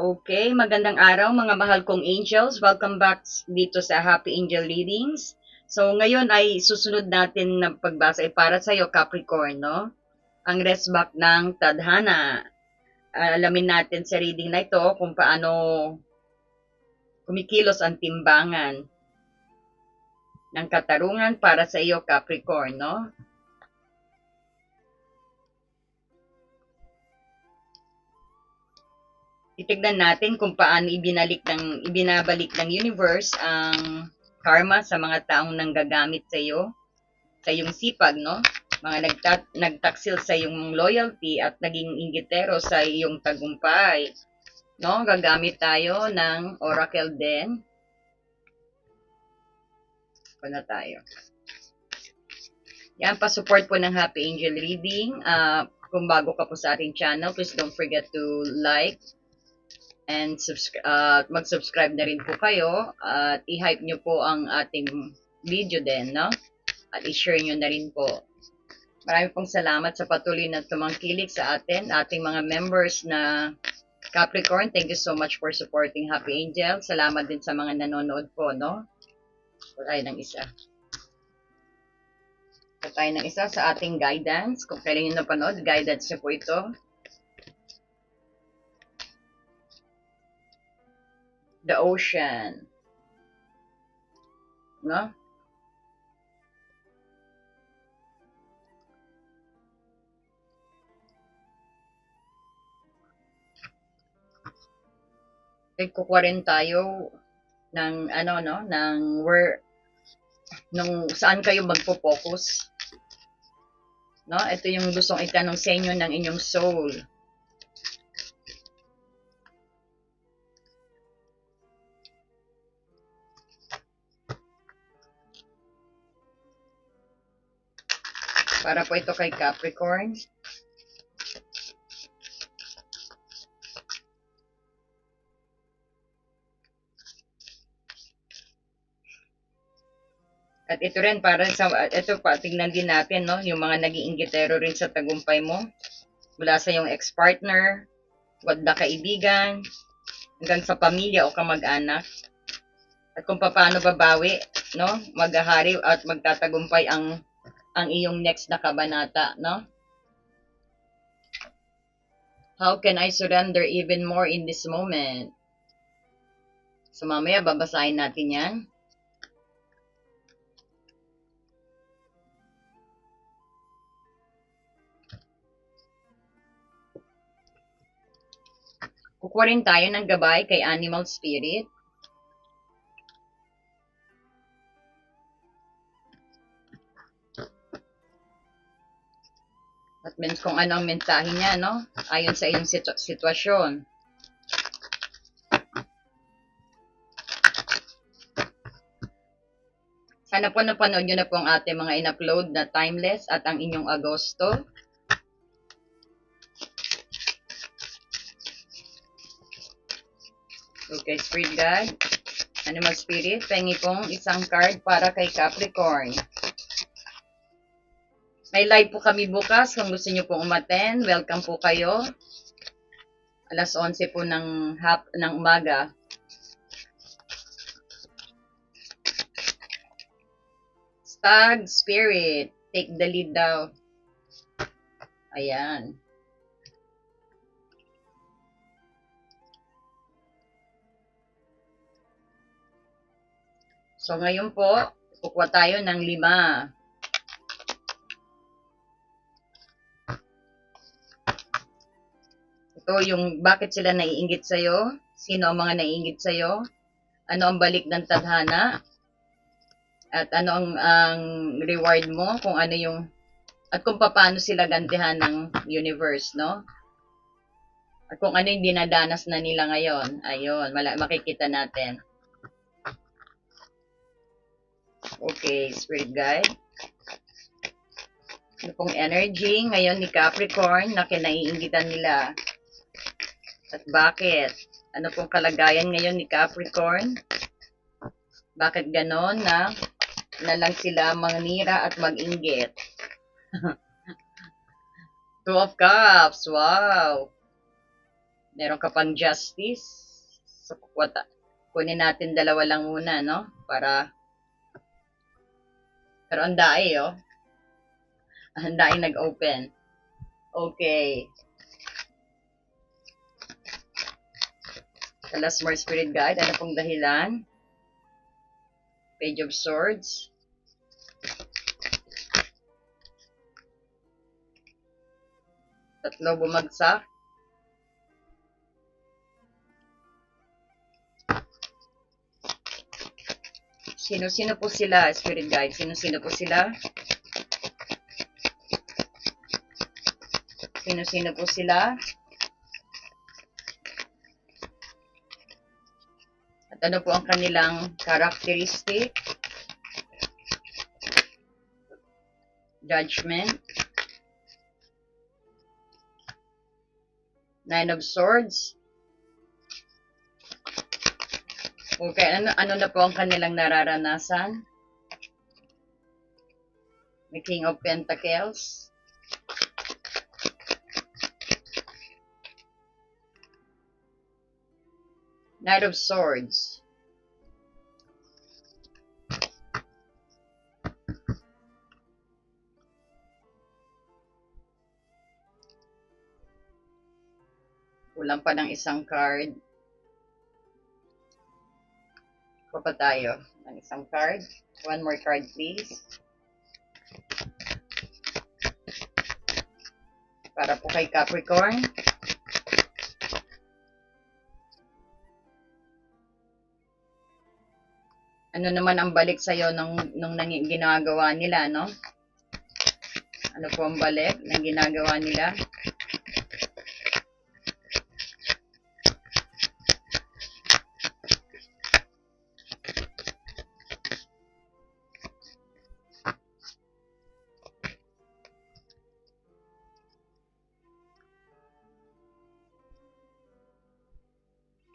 Okay, magandang araw mga mahal kong angels. Welcome back dito sa Happy Angel Readings. So ngayon ay susunod natin na pagbasa ay para sa iyo Capricorn, no? Ang rest back ng tadhana. Alamin natin sa reading na ito kung paano kumikilos ang timbangan ng katarungan para sa iyo Capricorn, no? Titignan natin kung paano ibinabalik ng universe ang karma sa mga taong nanggagamit sa iyo, sa iyong sipag, no? Mga nagtaksil sa iyong loyalty at naging inggitero sa iyong tagumpay. No? Gagamit tayo ng oracle din. Ito na tayo. Yan, pa-support po ng Happy Angel Reading. Kung bago ka po sa ating channel, please don't forget to like, and mag-subscribe na rin po kayo at i-hype nyo po ang ating video din, no? At i-share nyo na rin po. Maraming pong salamat sa patuloy na tumangkilik sa ating mga members na Capricorn. Thank you so much for supporting Happy Angel. Salamat din sa mga nanonood po, no? Tayo ng isa. Tayo ng isa sa ating guidance. Kung kailan nyo napanood, guidance nyo po ito. The ocean. No? Kukuha rin tayo ng nung saan kayo magpo-focus. No? Ito yung gustong itanong sa inyo ng inyong soul. Para po ito kay Capricorn. At ito rin para sa ito pa tingnan din natin, no, yung mga naging inggitero rin sa tagumpay mo mula sa yung ex-partner, wag na kaibigan, hanggang sa pamilya o kamag-anak. At kung paano babawi, no, maghahari at magtatagumpay ang iyong next na kabanata, no? How can I surrender even more in this moment? So mamaya babasahin natin yan. Kukuha rin tayo ng gabay kay Animal Spirit. At kung ano ang mensahe niya, no? Ayon sa iyong sitwasyon. Sana po napanood nyo na po ang ating mga in-upload na Timeless at ang inyong Agosto. Okay, Spirit Guide. Animal Spirit, pengi pong isang card para kay Capricorn. May live po kami bukas. Kung gusto nyo pong umaten, welcome po kayo. Alas 11 po ng umaga. Stag Spirit, take the lead daw. Ayan. So ngayon po, kukuha tayo ng 5. Ito yung bakit sila naiinggit sa'yo, sino ang mga naiinggit sa'yo, ano ang balik ng tadhana, at ano ang reward mo, kung ano yung, at kung paano sila gantihan ng universe, no? At kung ano yung dinadanas na nila ngayon, ayun, makikita natin. Okay, Spirit Guide. Ano pong energy ngayon ni Capricorn na kinaiinggitan nila? At bakit? Ano pong kalagayan ngayon ni Capricorn? Bakit ganon na lang sila mangnira at mag-inggit? Two of Cups. Wow. Meron ka pang justice. So, kunin natin dalawa lang muna, no? Pero ang dai, oh. Ang dai nag-open. Okay. The last more spirit guide. Ano pong dahilan? Page of Swords. Tatlo bumagsak. Sino-sino po sila, Spirit Guide? Sino-sino po sila? Sino-sino po sila? At ano po ang kanilang characteristic? Judgment. Nine of Swords. Okay, ano na po ang kanilang nararanasan? The King of Pentacles. Knight of Swords. Kulang pa ng isang card. Pa tayo ng isang card. One more card, please. Para po kay Capricorn. Ano naman ang balik sa'yo nung ginagawa nila, no? Ano po ang balik ng ginagawa nila?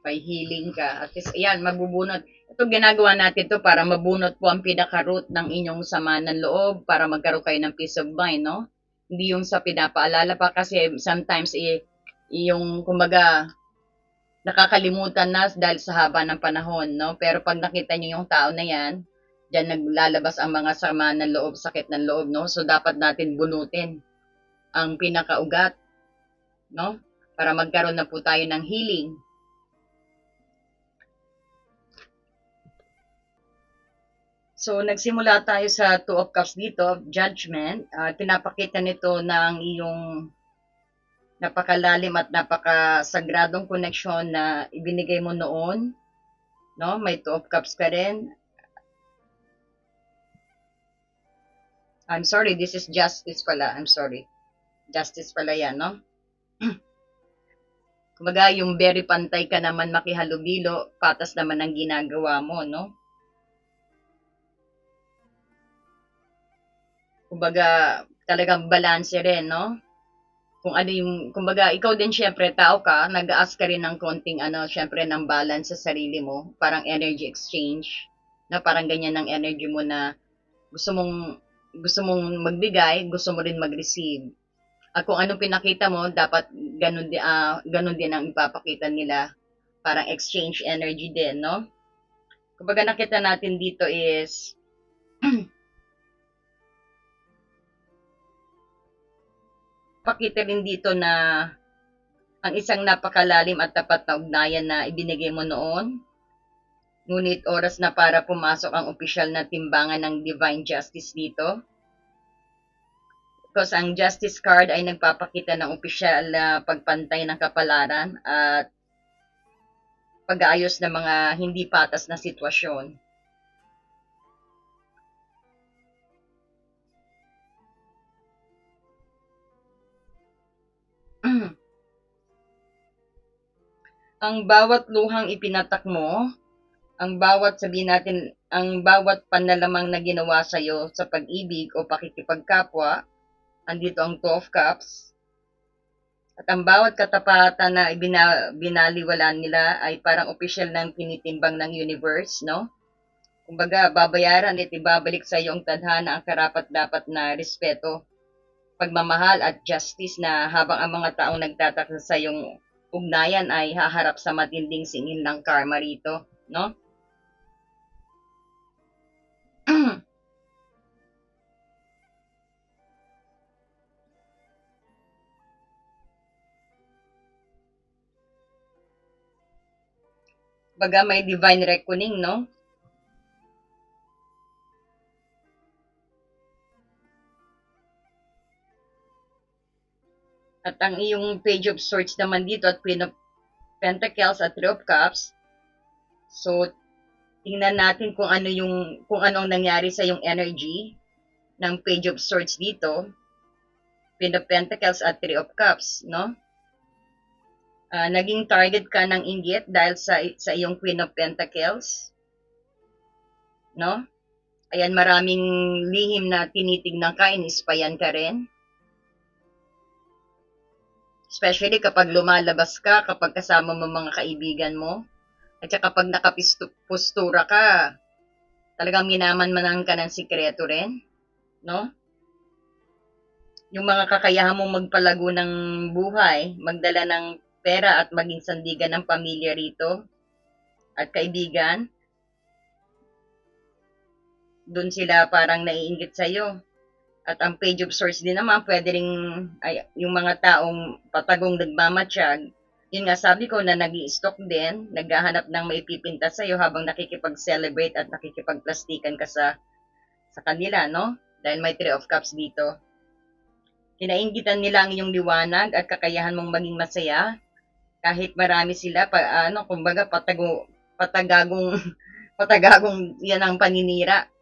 May healing ka. At least, ayan, magbubunot. Ito, ginagawa natin to para mabunot po ang pinaka-root ng inyong sama ng loob para magkaroon kayo ng peace of mind, no? Hindi yung sa pinapaalala pa kasi sometimes, yung, kumbaga, nakakalimutan na dahil sa haba ng panahon, no? Pero pag nakita nyo yung tao na yan, dyan naglalabas ang mga sama ng loob, sakit ng loob, no? So, dapat natin bunutin ang pinakaugat, no? Para magkaroon na po tayo ng healing. So, nagsimula tayo sa Two of Cups dito, Judgment. Pinapakita nito ng iyong napakalalim at napakasagradong koneksyon na ibinigay mo noon. No? May Two of Cups ka rin. I'm sorry, this is Justice pala. I'm sorry. Justice pala yan, no? Kumbaga, yung very pantay ka naman makihalubilo, patas naman ang ginagawa mo, no? Kumbaga, talagang balanse rin, no? Kung ano yung, kumbaga, ikaw din syempre, tao ka, nag-ask ka rin ng konting, syempre, ng balance sa sarili mo, parang energy exchange, na parang ganyan ang energy mo na gusto mong magbigay, gusto mo rin mag-receive. At kung anong pinakita mo, dapat ganun din ang ipapakita nila, parang exchange energy din, no? Kumbaga, nakita natin dito is, pakita rin dito na ang isang napakalalim at tapat na ugnayan na ibinigay mo noon. Ngunit oras na para pumasok ang opisyal na timbangan ng divine justice dito. Because ang justice card ay nagpapakita ng opisyal na pagpantay ng kapalaran at pag-aayos ng mga hindi patas na sitwasyon. Ang bawat luhang ipinatak mo, ang bawat sabihin natin, ang bawat panlalamang na ginawa sa iyo sa pag-ibig o pakikipagkapwa, andito ang Two of Cups. At ang bawat katapatan na binaliwala nila ay parang opisyal ng tinitimbang ng universe, no? Kumbaga, babayaran at ibabalik sa iyo ang tadhana, ang karapat-dapat na respeto, pagmamahal at justice na habang ang mga taong nagtataksa sa iyong ugnayan ay haharap sa matinding singil ng karma rito, no? Baga may divine reckoning, no? At ang iyong Page of Swords naman dito at Queen of Pentacles at Three of Cups. So, tingnan natin kung ano ang nangyari sa yung energy ng Page of Swords dito, Queen of Pentacles at Three of Cups, no? Naging target ka ng inggit dahil sa iyong Queen of Pentacles, no? Ayan, maraming lihim na tinitignan ka, inispayan ka rin. Especially kapag lumalabas ka, kapag kasama mo mga kaibigan mo. At saka kapag nakapostura ka, talagang minamanmanan ka ng sikreto rin, no? Yung mga kakayahan mong magpalago ng buhay, magdala ng pera at maging sandigan ng pamilya rito at kaibigan, dun sila parang naiinggit sa'yo. At ang Page of Swords din naman, pwede rin yung mga taong patagong nagmamatsyag. Yun nga, sabi ko na nag-i-stock din, naghahanap ng maipipinta sa'yo habang nakikipag-celebrate at nakikipag-plastikan ka sa kanila, no? Dahil may Three of Cups dito. Kinainggitan nila ang iyong liwanag at kakayahan mong maging masaya. Kahit marami sila, kumbaga patagagong, patagagong yan ang paninira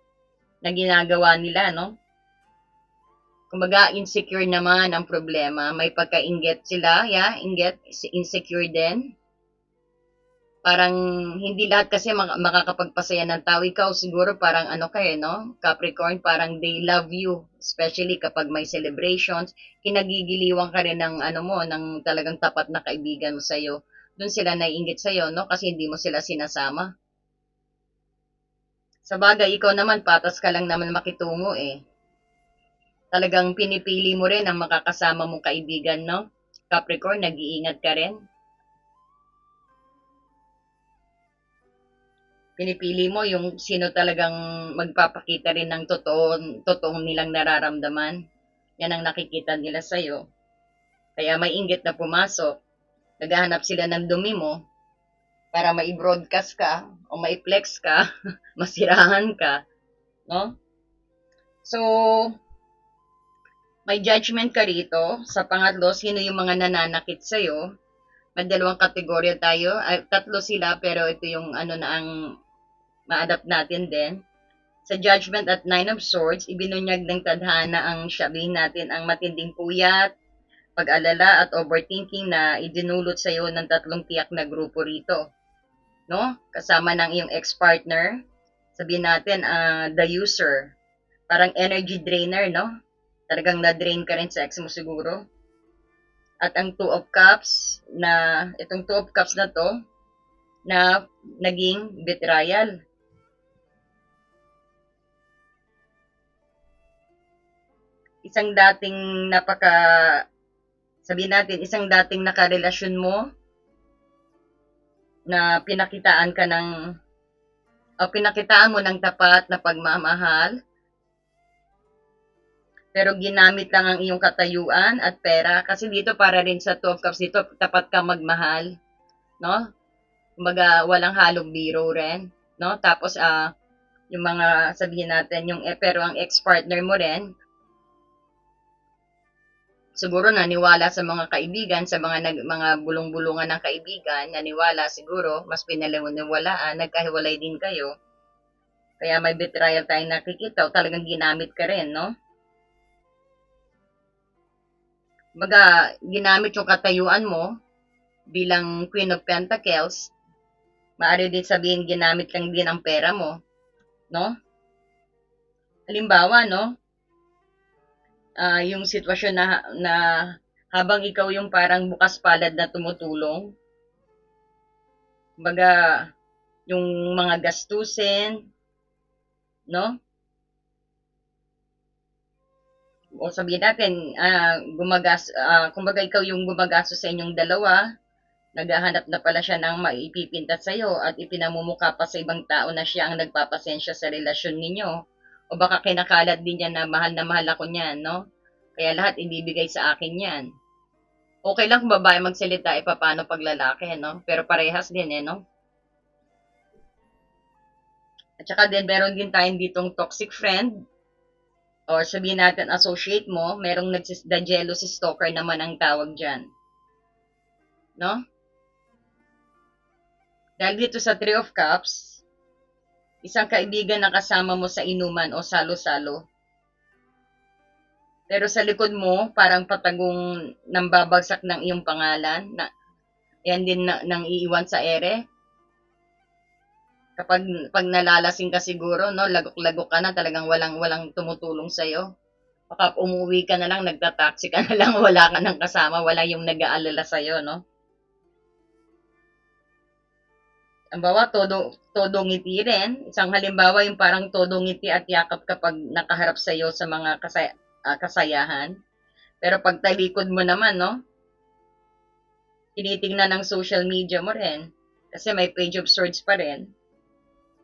na ginagawa nila, no? Kumbaga, insecure naman ang problema. May pagka-inggit sila, inggit, insecure din. Parang hindi lahat kasi makakapagpasaya ng tao. Ikaw siguro parang no? Capricorn, parang they love you. Especially kapag may celebrations. Kinagigiliwan ka rin ng ng talagang tapat na kaibigan mo sa'yo. Doon sila naiinggit sa'yo, no? Kasi hindi mo sila sinasama. Sa bagay, ikaw naman, patas ka lang naman makitungo eh. Talagang pinipili mo rin ang makakasama mong kaibigan, no? Capricorn, nag-iingat ka rin. Pinipili mo yung sino talagang magpapakita rin ng totoong nilang nararamdaman. Yan ang nakikita nila sa'yo. Kaya may inggit na pumasok. Naghahanap sila ng dumi mo para mai-broadcast ka o mai-flex ka, masirahan ka, no? So, may judgment ka rito. Sa pangatlo, sino yung mga nananakit sa'yo? May dalawang kategorya tayo. Tatlo sila, pero ito yung na ang ma-adapt natin din. Sa Judgment at Nine of Swords, ibinunyag ng tadhana ang sabihin natin ang matinding puyat, pag-alala at overthinking na idinulot sa iyo ng tatlong tiyak na grupo rito. No? Kasama ng iyong ex-partner, sabihin natin the user, parang energy drainer, no? Talagang na-drain ka rin sa ex mo siguro. At ang Two of Cups, itong Two of Cups na to, na naging betrayal. Isang dating sabihin natin, isang dating nakarelasyon mo, na pinakitaan mo ng tapat na pagmamahal, pero ginamit lang ang iyong katayuan at pera. Kasi dito para rin sa Two of Cups dito, tapat ka magmahal, no? Kumbaga, walang halong biro rin, no? Tapos, yung mga, sabihin natin, pero ang ex-partner mo rin, siguro naniwala sa mga kaibigan, sa mga bulong-bulungan ng kaibigan, naniwala siguro, mas pinaliniwalaan, nagkahiwalay din kayo. Kaya may betrayal tayong nakikita o talagang ginamit ka rin, no? Baga, ginamit yung katayuan mo bilang Queen of Pentacles. Maaari din sabihin, ginamit lang din ang pera mo, no? Halimbawa, no? Yung sitwasyon na habang ikaw yung parang bukas palad na tumutulong, baga, yung mga gastusin, no? O sabihin natin, kumbaga ikaw yung gumagastos sa inyong dalawa, Naghahanap na pala siya ng maipipinta sa'yo at ipinamumukha pa sa ibang tao na siya ang nagpapasensya sa relasyon ninyo. O baka kinakalat din niya na mahal ako niyan, no? Kaya lahat ibibigay sa akin yan. Okay lang kung babae magsalita, paano pag lalaki, no? Pero parehas din, no? At saka din, meron din tayong ditong toxic friend, or sabihin natin associate mo, merong the jealousy stalker naman ang tawag dyan. No? Dahil dito sa Three of Cups, isang kaibigan na kasama mo sa inuman o salo-salo. Pero sa likod mo, parang patagong nambabagsak ng iyong pangalan, na yan din nang iiwan sa ere. Pag nalalasing ka siguro, no, lagok-lagok ka na, talagang walang tumutulong sa'yo. Baka umuwi ka na lang, nagta-taxi ka na lang, wala ka nang kasama, wala yung nag-aalala sa'yo, no? Ang bawa, todo ngiti rin. Isang halimbawa, yung parang todo ngiti at yakap kapag nakaharap sa'yo sa mga kasayahan. Pero pag talikod mo naman, no, tinitingnan ng social media mo rin. Kasi may page of swords pa rin.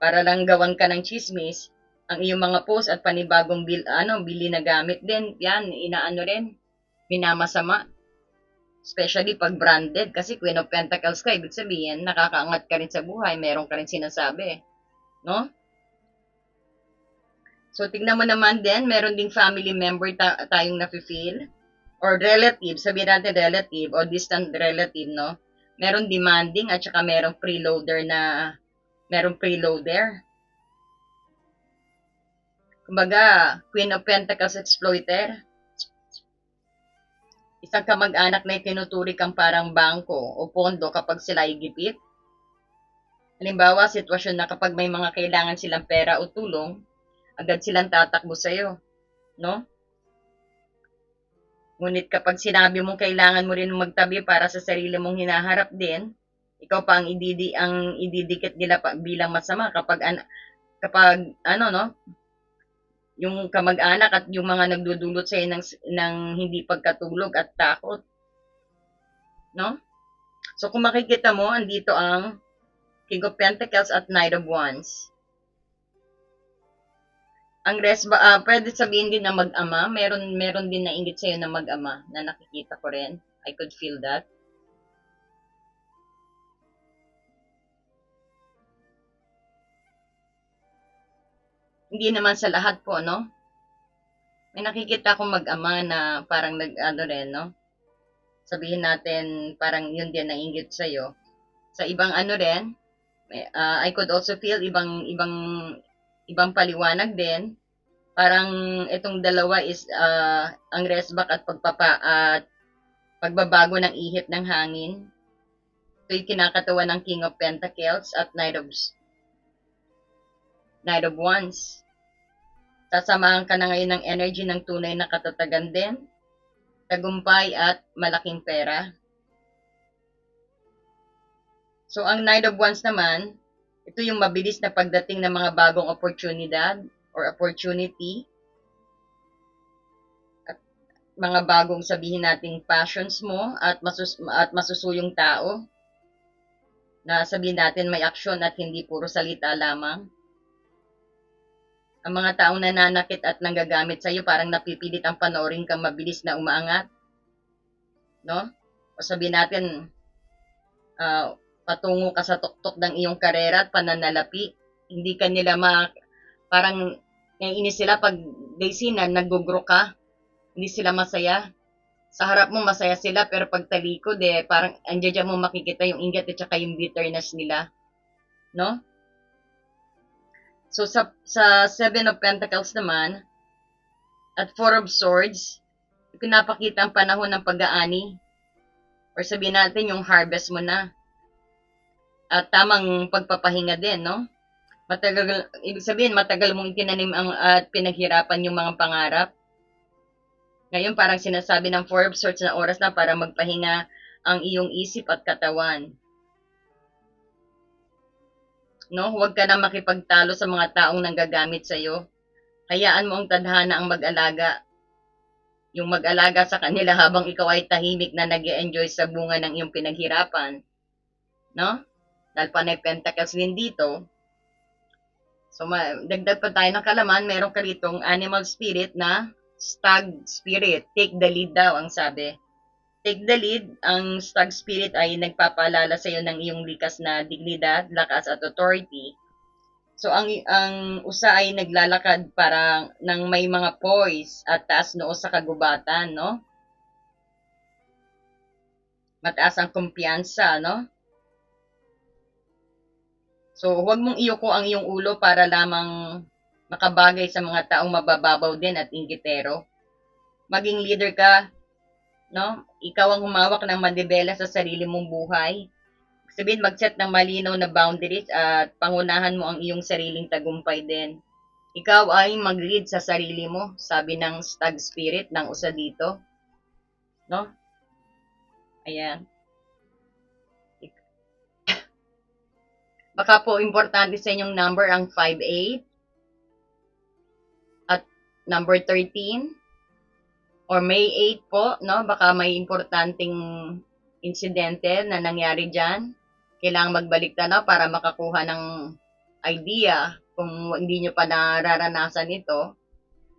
Para lang gawan ka ng chismis, ang iyong mga post at panibagong bili na gamit din, yan, inaano rin, minamasama. Especially pag branded, kasi Queen of Pentacles ka, ibig sabihin, nakakaangat ka rin sa buhay, meron ka rin sinasabi. No? So, tignan mo naman din, meron ding family member tayong nafe-feel, or relative, sabihin natin relative, o distant relative, no? Meron demanding, at saka merong preloader. Kumbaga, Queen of Pentacles exploiter. Isang kamag-anak na itinuturi kang parang bangko o pondo kapag sila ay gipit. Halimbawa, sitwasyon na kapag may mga kailangan silang pera o tulong, agad silang tatakbo sa'yo. No? Ngunit kapag sinabi mong kailangan mo rin magtabi para sa sarili mong hinaharap din, ikaw pa ang ididikit nila bilang masama kapag no, yung kamag-anak at yung mga nagdudulot sa'yo ng hindi pagkatulog at takot. No? So, kung makikita mo, andito ang King of Pentacles at Knight of Wands. Ang pwede sabihin din na mag-ama. Meron din nainggit sa'yo na mag-ama na nakikita ko rin. I could feel that. Hindi naman sa lahat po, no? May nakikita akong mag-ama na parang rin, no? Sabihin natin, parang yun din nainggit sa'yo. Sa ibang rin, I could also feel ibang paliwanag din. Parang itong dalawa is ang resback at pagbabago ng ihip ng hangin. Ito yung kinakatawa ng King of Pentacles at Knight of Wands. Sasamahan ka na ngayon ng energy ng tunay na katatagan din, tagumpay at malaking pera. So, ang Knight of Wands naman, ito yung mabilis na pagdating ng mga bagong oportunidad or opportunity at mga bagong sabihin nating passions mo at masusuyong tao na sabihin natin may aksyon at hindi puro salita lamang. Ang mga taong nananakit at nanggagamit sa iyo parang napipilit ang panoorin kang mabilis na umaangat. No? O sabihin natin, patungo ka sa tuktok ng iyong karera at pananalapi. Hindi ka nila parang naiinis sila pag they see na nag-grow ka. Hindi sila masaya. Sa harap mo masaya sila pero pag talikod parang andiyan mo makikita yung inggit at saka yung bitterness nila. No? So sa Seven of Pentacles naman at Four of Swords, pinapakita ang panahon ng pag-aani or sabihin natin yung harvest mo na. At tamang pagpapahinga din, no? Ibig sabihin, matagal mong itinanim at pinaghirapan yung mga pangarap. Ngayon, parang sinasabi ng Four of Swords na oras na para magpahinga ang iyong isip at katawan. No? Huwag ka na makipagtalo sa mga taong nanggagamit sa iyo. Hayaan mo ang tadhana ang mag-alaga. Yung mag-alaga sa kanila habang ikaw ay tahimik na nag-e-enjoy sa bunga ng iyong pinaghirapan. no? Dahil panay pentacles din dito. So, dagdag pa tayo ng kalaman, meron ka ditong animal spirit na stag spirit. Take the lead daw, ang sabi. Take the lead, ang stag spirit ay nagpapaalala sa iyo ng iyong likas na dignidad, lakas at authority. So, ang usa ay naglalakad para ng may mga poise at taas noo sa kagubatan, no? Mataas ang kumpiyansa, no? So, huwag mong iyuko ang iyong ulo para lamang makabagay sa mga taong mabababaw din at inggitero. Maging leader ka, no? Ikaw ang humawak ng madibela sa sarili mong buhay. Sabihin, mag-set ng malinaw na boundaries at pangunahan mo ang iyong sariling tagumpay din. Ikaw ay mag-lead sa sarili mo, sabi ng stag spirit ng usa dito. No? Ayan. Baka po importante sa inyong number ang 58 at number 13 or May 8 po, no? Baka may importanteng insidente na nangyari dyan. Kailangan magbalik tanaw para makakuha ng idea kung hindi nyo pa nararanasan ito,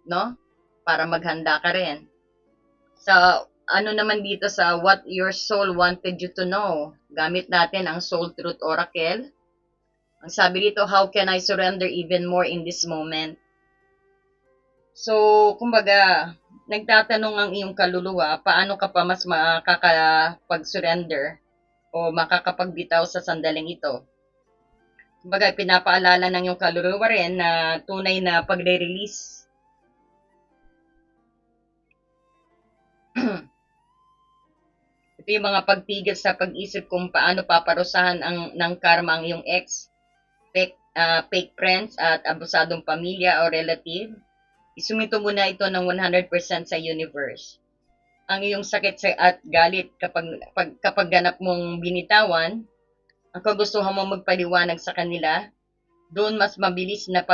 no? Para maghanda ka rin. Sa ano naman dito sa what your soul wanted you to know, gamit natin ang Soul Truth Oracle. Ang sabi dito, how can I surrender even more in this moment? So, kumbaga, nagtatanong ang iyong kaluluwa, paano ka pa mas makakapag-surrender o makakapagbitaw sa sandaling ito? Kumbaga, pinapaalala ng iyong kaluluwa rin na tunay na pagre-release. Ito yung mga pagtigil sa pag-isip kung paano paparusahan ng karma ang iyong ex, fake friends at abusadong pamilya o relative. Isumito mo na ito ng 100% sa universe. Ang iyong sakit at galit kapag ganap mong binitawan, ang kagustuhan mo magpaliwanag sa kanila, doon mas mabilis na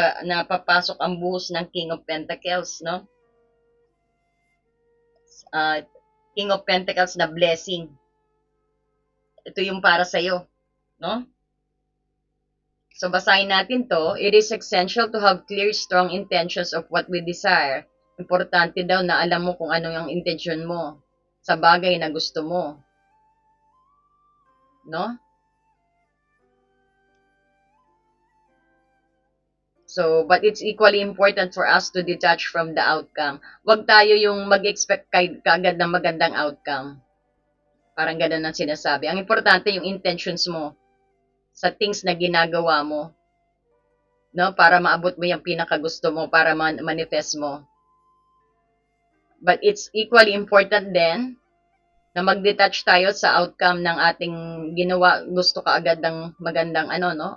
papasok ang buhos ng King of Pentacles, no? King of Pentacles na blessing. Ito yung para sa iyo, no? So, basahin natin to. It is essential to have clear, strong intentions of what we desire. Importante daw na alam mo kung ano yung intention mo sa bagay na gusto mo. No? So, but it's equally important for us to detach from the outcome. Huwag tayo yung mag-expect kagad ng magandang outcome. Parang ganun ang sinasabi. Ang importante yung intentions mo sa things na ginagawa mo, no, para maabot mo yung pinakagusto mo, para manifest mo. But it's equally important then na mag-detach tayo sa outcome ng ating ginawa, gusto kaagad ng magandang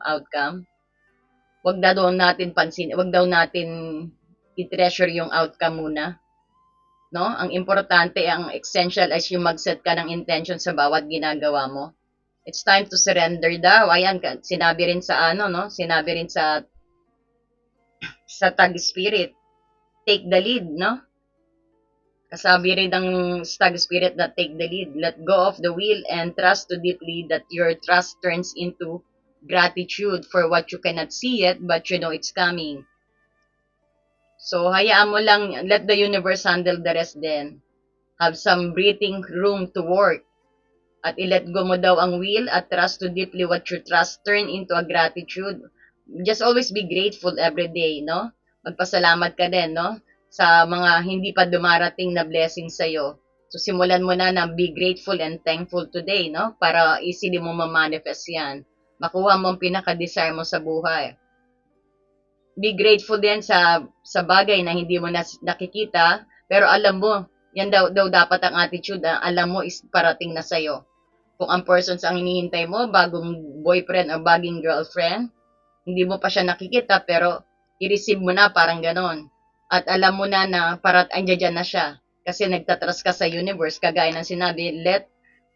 outcome. Wag daw natin pansin, wag daw natin i-treasure yung outcome muna. No? Ang importante, ang essential is yung mag-set ka ng intention sa bawat ginagawa mo. It's time to surrender daw. Ayan, sinabi rin sa sinabi rin sa Stag Spirit. Take the lead, no? Kasabi rin ng Stag Spirit na take the lead. Let go of the wheel and trust too deeply that your trust turns into gratitude for what you cannot see yet, but you know it's coming. So, hayaan mo lang, let the universe handle the rest then. Have some breathing room to work. At i-let go mo daw ang will at trust too deeply what you trust turn into a gratitude. Just always be grateful every day, no? Magpasalamat ka din, no? Sa mga hindi pa dumarating na blessing sa'yo. So, simulan mo na be grateful and thankful today, no? Para easily mo ma-manifest yan. Makuha mo ang pinaka-desire mo sa buhay. Be grateful din sa bagay na hindi mo nakikita, pero alam mo, yan daw dapat ang attitude, alam mo is parating na sa'yo. Kung ang persons ang hinihintay mo, bagong boyfriend o bagong girlfriend, hindi mo pa siya nakikita, pero i-receive mo na, parang ganon. At alam mo na andyan na siya. Kasi nagtatrust ka sa universe, kagaya ng sinabi,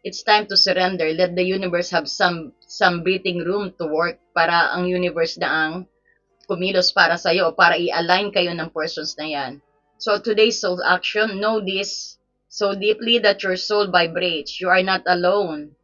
it's time to surrender. Let the universe have some breathing room to work para ang universe na ang kumilos para sa'yo o para i-align kayo ng persons na yan. So today's soul action, know this so deeply that your soul vibrates. You are not alone.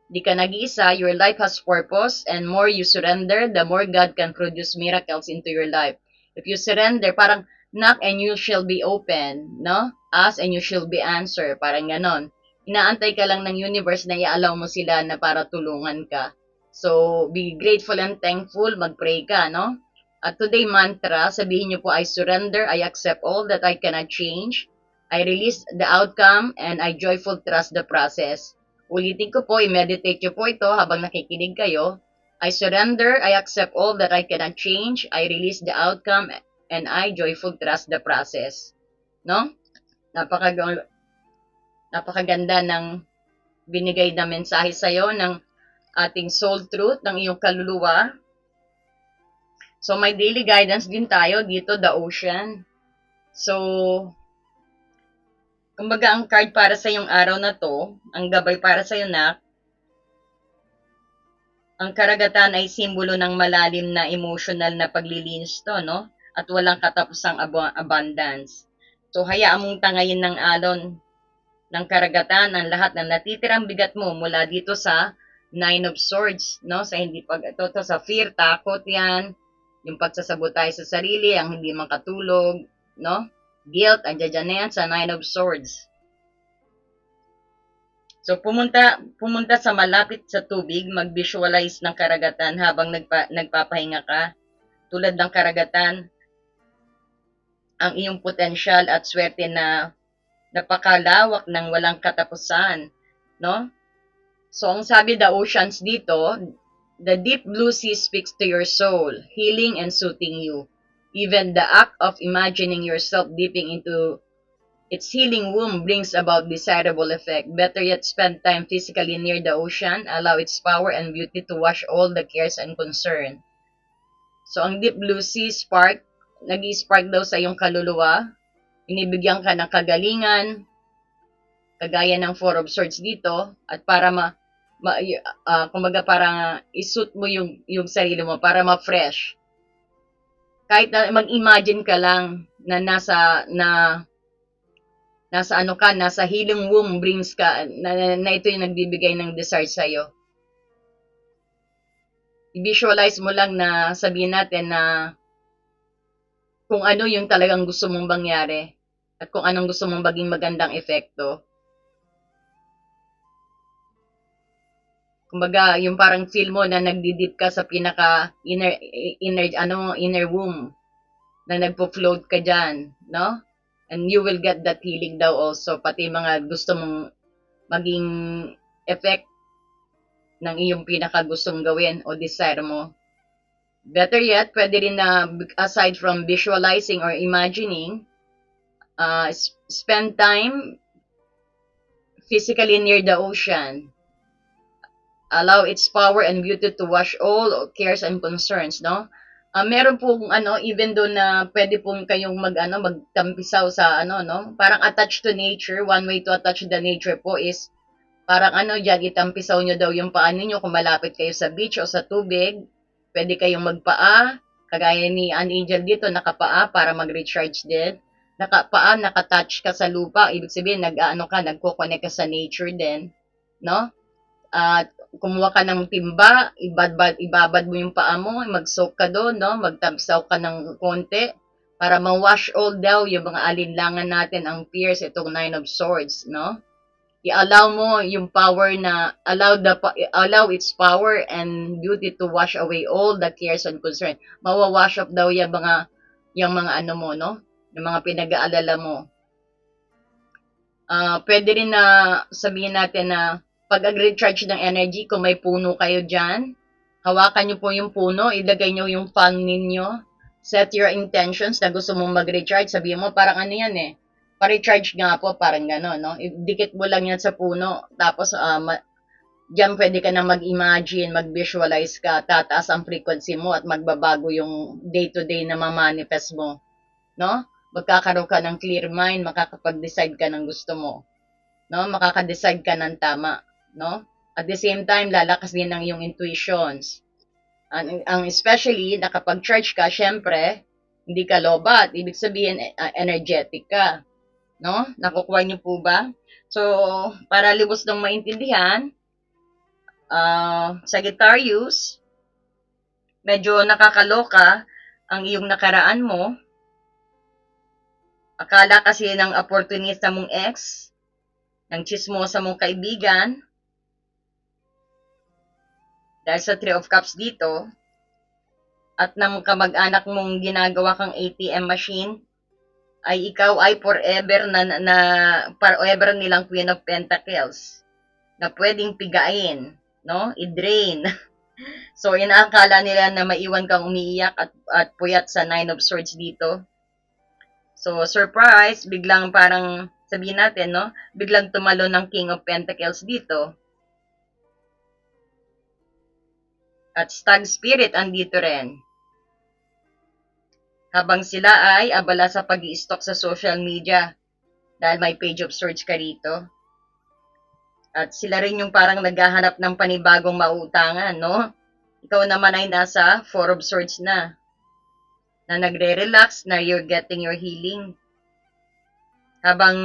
Di ka nag-iisa, your life has purpose, and more you surrender, the more God can produce miracles into your life. If you surrender, parang knock and you shall be open, no? Ask and you shall be answered, parang ganon. Inaantay ka lang ng universe na i-allow mo sila na para tulungan ka. So, be grateful and thankful, mag-pray ka, no? At today mantra, sabihin niyo po, I surrender, I accept all that I cannot change, I release the outcome, and I joyful trust the process. Ulitin ko po, i-meditate nyo po ito habang nakikinig kayo. I surrender, I accept all that I cannot change, I release the outcome, and I joyful trust the process. No? Napakaganda ng binigay na mensahe sa'yo ng ating soul truth, ng iyong kaluluwa. So, may daily guidance din tayo dito, the ocean. So, kumbaga ang card para sa yung araw na to, ang gabay para sa iyo na, ang karagatan ay simbolo ng malalim na emotional na paglilinis to, no? At walang katapusang abundance. So, hayaan mong tangayin ng alon ng karagatan ang lahat ng natitirang bigat mo mula dito sa Nine of Swords, no? Sa hindi ito sa fear, takot yan, yung pagsasabotay sa sarili, ang hindi makatulog, no? Guilt, andyan na yan sa Nine of Swords. So, pumunta sa malapit sa tubig, mag-visualize ng karagatan habang nagpapahinga ka. Tulad ng karagatan, ang iyong potensyal at swerte na napakalawak ng walang katapusan, no? So, ang sabi the oceans dito, the deep blue sea speaks to your soul, healing and soothing you. Even the act of imagining yourself dipping into its healing womb brings about desirable effect. Better yet, spend time physically near the ocean. Allow its power and beauty to wash all the cares and concern. So, ang deep blue sea spark, nag-spark daw sa iyong kaluluwa. Inibigyan ka ng kagalingan, kagaya ng Four of Swords dito, at para kumbaga para isuit mo yung sarili mo, para ma-fresh. Kahit na mag-imagine ka lang na nasa healing womb brings ka, na ito yung nagbibigay ng desire sa'yo. I-visualize mo lang na sabihin natin na kung ano yung talagang gusto mong mangyari at kung anong gusto mong maging magandang epekto. Kumbaga, yung parang feel mo na nagdidip ka sa pinaka inner womb, na nagpo-float ka dyan, no? And you will get that healing daw also, pati mga gusto mong maging effect ng iyong pinaka gustong gawin o desire mo. Better yet, pwede rin na, aside from visualizing or imagining, spend time physically near the ocean. Allow its power and beauty to wash all cares and concerns, no? Meron pong even though na pwede pong kayong magtampisaw sa no? Parang attached to nature. One way to attach the nature po is parang diyan itampisaw nyo daw yung paa ninyo kung malapit kayo sa beach o sa tubig. Pwede kayong magpaa, kagaya ni An Angel dito, nakapaa para mag-recharge din. Nakapaa, nakatouch ka sa lupa, ibig sabihin nagko-connect ka sa nature din, no? At kumuha ka ng timba, ibabad mo yung paa mo, mag-soak ka doon, no? Magtamsaw ka ng konti para ma-wash all daw yung mga alinlangan natin, ang fears, itong Nine of Swords, no? I-allow mo yung power na, allow its power and beauty to wash away all the cares and concern. Mawawash off daw yung mga mo, no? Yung mga pinag-aalala mo. Pwede rin na sabihin natin na pag recharge ng energy, kung may puno kayo dyan, hawakan nyo po yung puno, ilagay nyo yung palm ninyo, set your intentions na gusto mong mag-recharge, sabihin mo, parang yan pa-recharge nga po, parang gano'n, no? Dikit mo lang yan sa puno, tapos dyan pwede ka na mag-imagine, mag-visualize ka, tataas ang frequency mo at magbabago yung day-to-day na ma-manifest mo, no? Magkakaroon ka ng clear mind, makakapag-decide ka ng gusto mo, no? Makaka-decide ka ng tama, no? At the same time, lalakas din ang iyong intuitions. Ang especially, nakapag-charge ka, syempre, hindi ka lobat, ibig sabihin, energetic ka. No? Nakukuha niyo po ba? So, para lubos ng maintindihan, Sagittarius, medyo nakakaloka ang iyong nakaraan mo. Akala kasi ng opportunista mong ex, ng chismosa mong kaibigan, dahil sa Three of Cups dito, at ng kamag-anak mong ginagawa kang ATM machine, ay ikaw ay forever nilang Queen of Pentacles na pwedeng pigain, no? I-drain. So, inaakala nila na maiwan kang umiiyak at puyat sa Nine of Swords dito. So, surprise, biglang parang, sabihin natin, no? Biglang tumalo ng King of Pentacles dito. At Stag Spirit andito rin. Habang sila ay abala sa pag-i-stalk sa social media dahil may Page of Swords ka rito. At sila rin yung parang naghahanap ng panibagong mauutangan, no? Ikaw naman ay nasa Four of Swords na nagre-relax, na you're getting your healing. Habang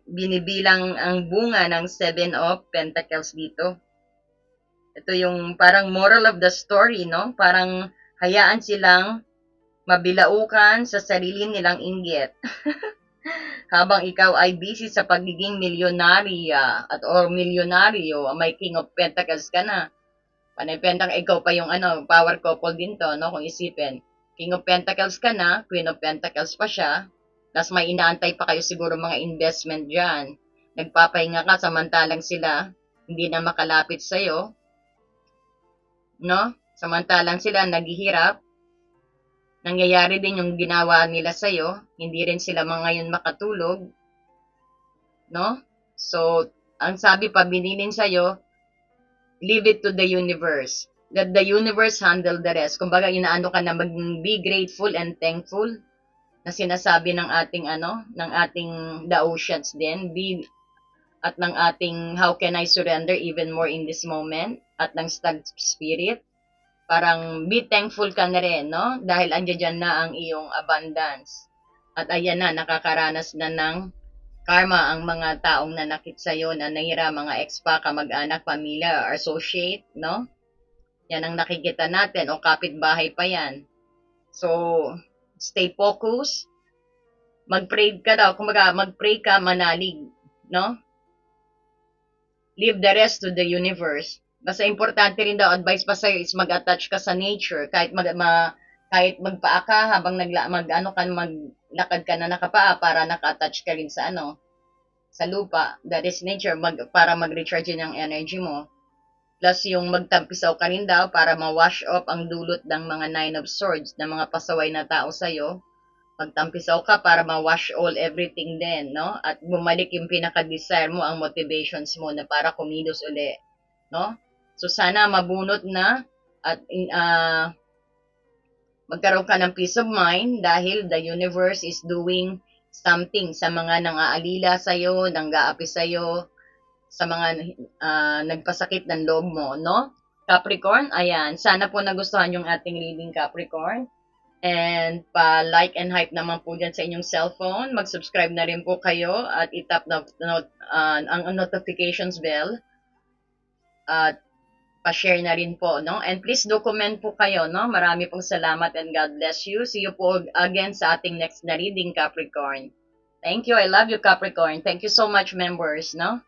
binibilang ang bunga ng Seven of Pentacles dito. Ito yung parang moral of the story, no? Parang hayaan silang mabilaukan sa sarili nilang inggit. Habang ikaw ay busy sa pagiging milyonarya or milyonaryo, may King of Pentacles ka na. Panipentang ikaw pa yung power couple din to, no? Kung isipin. King of Pentacles ka na, Queen of Pentacles pa siya, tapos may inaantay pa kayo siguro mga investment dyan. Nagpapahinga ka samantalang sila hindi na makalapit sa'yo, no? Samantalang sila naghihirap, nangyayari din yung ginawa nila sa'yo, hindi rin sila ngayon makatulog, no? So, ang sabi pa, binilin sa'yo, leave it to the universe. Let the universe handle the rest. Kumbaga, inaano ka na be grateful and thankful na sinasabi ng ating ng ating the oceans din, at ng ating how can I surrender even more in this moment, at ng Stag Spirit. Parang be thankful ka na rin, no? Dahil andyan na ang iyong abundance. At ayan na, nakakaranas na ng karma ang mga taong nanakit sa'yo, na nahira, mga ex pa, kamag-anak, pamilya, or associate, no? Yan ang nakikita natin, o kapitbahay pa yan. So, stay focused. Mag-pray ka daw. Kumbaga, mag-pray ka, manalig, no? Leave the rest to the universe. Basta importante rin daw, advice pa sa'yo is mag-attach ka sa nature. Kahit kahit magpaa ka, habang maglakad ka na nakapaa, para naka-attach ka rin sa sa lupa. That is nature, para mag-recharge yun ang energy mo. Plus yung magtampisaw ka rin daw para ma-wash off ang dulot ng mga Nine of Swords, ng mga pasaway na tao sa'yo. Magtampisaw ka para ma-wash all everything din, no? At bumalik yung pinaka-desire mo, ang motivations mo na para kumilos uli, no? So sana mabunot na at magkaroon ka ng peace of mind dahil the universe is doing something sa mga nang-aalila sa'yo, nang-gaapi sa'yo, sa mga nagpasakit ng loob mo, no? Capricorn, ayan. Sana po nagustuhan yung ating reading, Capricorn. And pa-like and hype naman po dyan sa inyong cellphone. Mag-subscribe na rin po kayo at itap ang notifications bell. At pa-share na rin po, no? And please do comment po kayo, no? Marami pong salamat and God bless you. See you po again sa ating next na reading, Capricorn. Thank you. I love you, Capricorn. Thank you so much, members, no?